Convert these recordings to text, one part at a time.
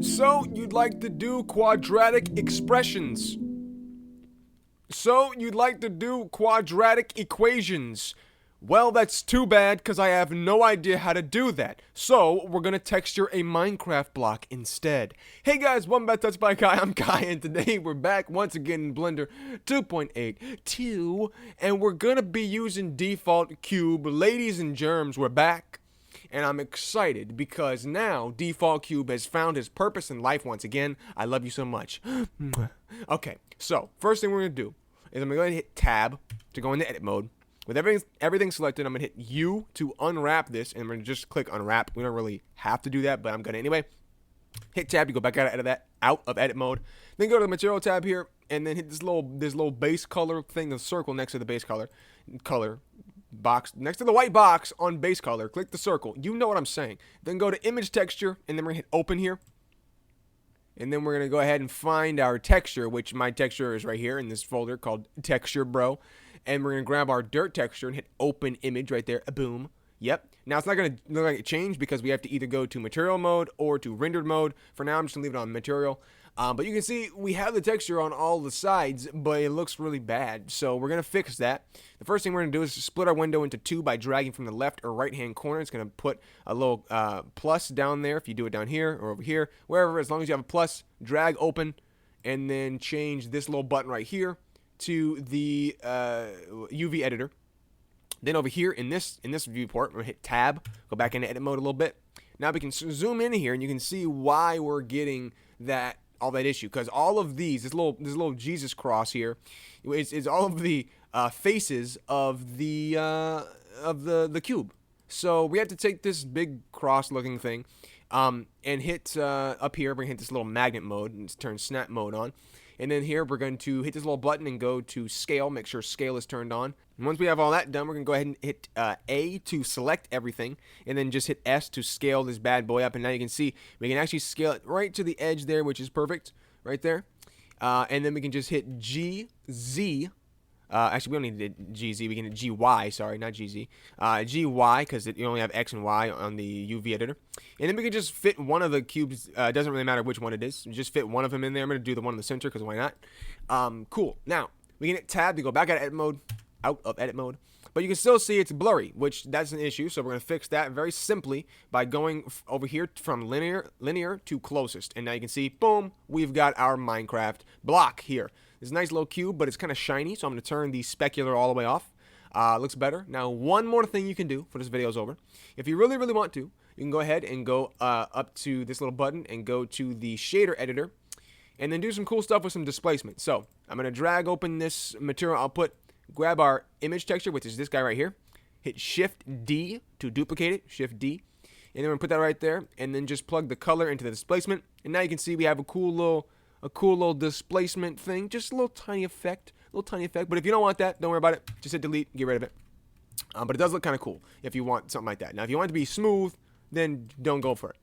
So you'd like to do quadratic expressions. So you'd like to do quadratic equations. Well, that's too bad because I have no idea how to do that. So we're going to texture a Minecraft block instead. Hey guys, welcome back to TutsByKai. I'm Kai, and today we're back once again in Blender 2.82, and we're going to be using default cube. Ladies and germs, we're back. And I'm excited because now Default Cube has found his purpose in life once again. I love you so much. Okay, so first thing we're going to do is I'm going to hit Tab to go into edit mode. With everything selected, I'm going to hit U to unwrap this, and I'm going to just click unwrap. We don't really have to do that, but I'm going to anyway. Hit Tab to go back out of edit mode. Then go to the Material tab here, and then hit this little base color thing, the circle next to the base color box, next to the white box on base color. Click the circle. You know what I'm saying. Then go to Image Texture, and then we're going to hit Open here. And then we're going to go ahead and find our texture, which my texture is right here in this folder called Texture Bro. And we're going to grab our dirt texture and hit Open Image right there. Boom. Yep. Now, it's not going to look like it changed because we have to either go to Material mode or to Rendered mode. For now, I'm just going to leave it on Material. But you can see we have the texture on all the sides, but it looks really bad. So we're going to fix that. The first thing we're going to do is split our window into two by dragging from the left or right-hand corner. It's going to put a little plus down there if you do it down here or over here, wherever. As long as you have a plus, drag open, and then change this little button right here to the UV editor. Then over here in this viewport, we're going to hit Tab, go back into edit mode a little bit. Now we can zoom in here, and you can see why we're getting all that issue, because all of this little Jesus cross here is all of the faces of the cube. So we have to take this big cross looking thing and hit up here. We're gonna hit this little magnet mode and turn snap mode on. And then here we're going to hit this little button and go to scale, make sure scale is turned on. And once we have all that done, we're going to go ahead and hit A to select everything, and then just hit S to scale this bad boy up. And now you can see we can actually scale it right to the edge there, which is perfect right there. And then we can just hit G, Z. Actually, we don't need to GZ. We can hit GY. Sorry, not GZ. GY, because you only have X and Y on the UV editor. And then we can just fit one of the cubes. It doesn't really matter which one it is. Just fit one of them in there. I'm going to do the one in the center, because why not? Cool. Now, we can hit Tab to go back out of edit mode. But you can still see it's blurry, which that's an issue. So we're going to fix that very simply by going over here from linear to closest. And now you can see, boom, we've got our Minecraft block here. It's a nice little cube, but it's kind of shiny, so I'm going to turn the specular all the way off. Looks better. Now, one more thing you can do before this video is over. If you really, really want to, you can go ahead and go up to this little button and go to the shader editor and then do some cool stuff with some displacement. So I'm going to drag open this material output, grab our image texture, which is this guy right here, hit Shift D to duplicate it, Shift D, and then we're going to put that right there, and then just plug the color into the displacement. And now you can see we have a cool little displacement thing, just a little tiny effect. But if you don't want that, don't worry about it. Just hit delete, get rid of it. But it does look kind of cool if you want something like that. Now, if you want it to be smooth, then don't go for it.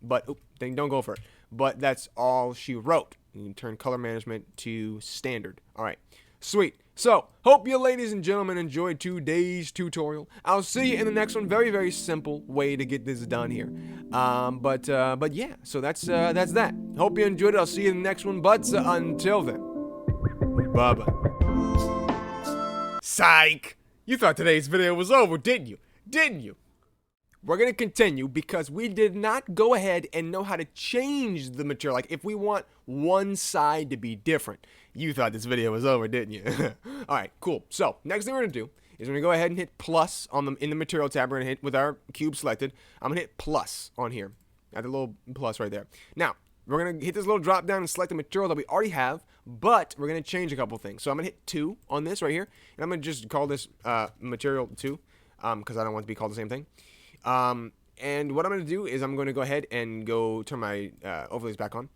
But that's all she wrote. You can turn color management to standard. All right, sweet. So, hope you ladies and gentlemen enjoyed today's tutorial. I'll see you in the next one. Very, very simple way to get this done here. But yeah, so that's that. Hope you enjoyed it. I'll see you in the next one. But until then, bye-bye. Psych! You thought today's video was over, didn't you? We're going to continue because we did not go ahead and know how to change the material. Like, if we want one side to be different. You thought this video was over, didn't you? All right, cool. So, next thing we're going to do is we're going to go ahead and hit plus in the material tab. We're going to hit with our cube selected. I'm going to hit plus on here. Got the little plus right there. Now, we're going to hit this little drop down and select the material that we already have, but we're going to change a couple things. So, I'm going to hit 2 on this right here, and I'm going to just call this material 2 because I don't want it to be called the same thing. And what I'm going to do is I'm going to go ahead and turn my overlays back on.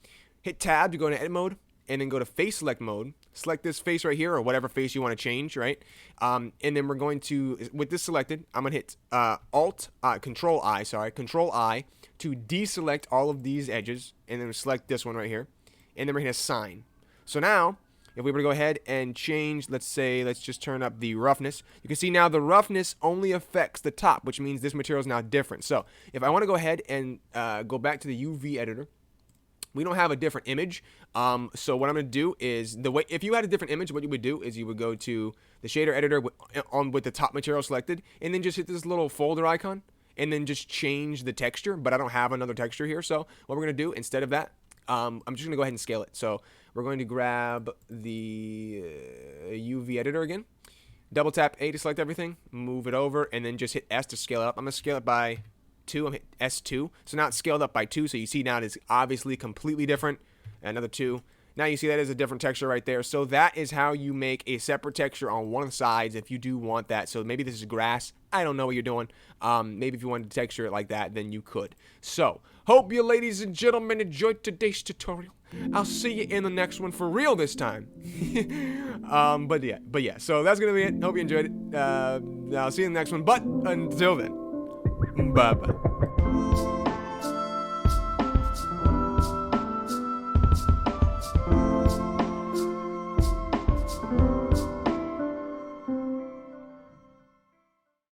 Hit Tab to go into edit mode, and then go to face select mode. Select this face right here, or whatever face you want to change, right? And then we're going to, with this selected, I'm going to hit Control I to deselect all of these edges, and then select this one right here. And then we're going to assign. So now, if we were to go ahead and change, let's just turn up the roughness. You can see now the roughness only affects the top, which means this material is now different. So if I want to go ahead and go back to the UV editor, we don't have a different image. So what I'm going to do is, if you had a different image, what you would do is you would go to the shader editor with the top material selected, and then just hit this little folder icon, and then just change the texture. But I don't have another texture here, so what we're going to do instead of that, I'm just going to go ahead and scale it. So we're going to grab the UV editor again, double tap A to select everything, move it over, and then just hit S to scale it up. I'm going to scale it by 2. I'm hit S2, so now it's scaled up by 2. So you see now it is obviously completely different. Another 2. Now you see that is a different texture right there. So that is how you make a separate texture on one of the sides if you do want that. So maybe this is grass. I don't know what you're doing. Maybe if you wanted to texture it like that, then you could. So hope you ladies and gentlemen enjoyed today's tutorial. I'll see you in the next one for real this time. But yeah. So that's gonna be it. Hope you enjoyed it. I'll see you in the next one. But until then, bye bye.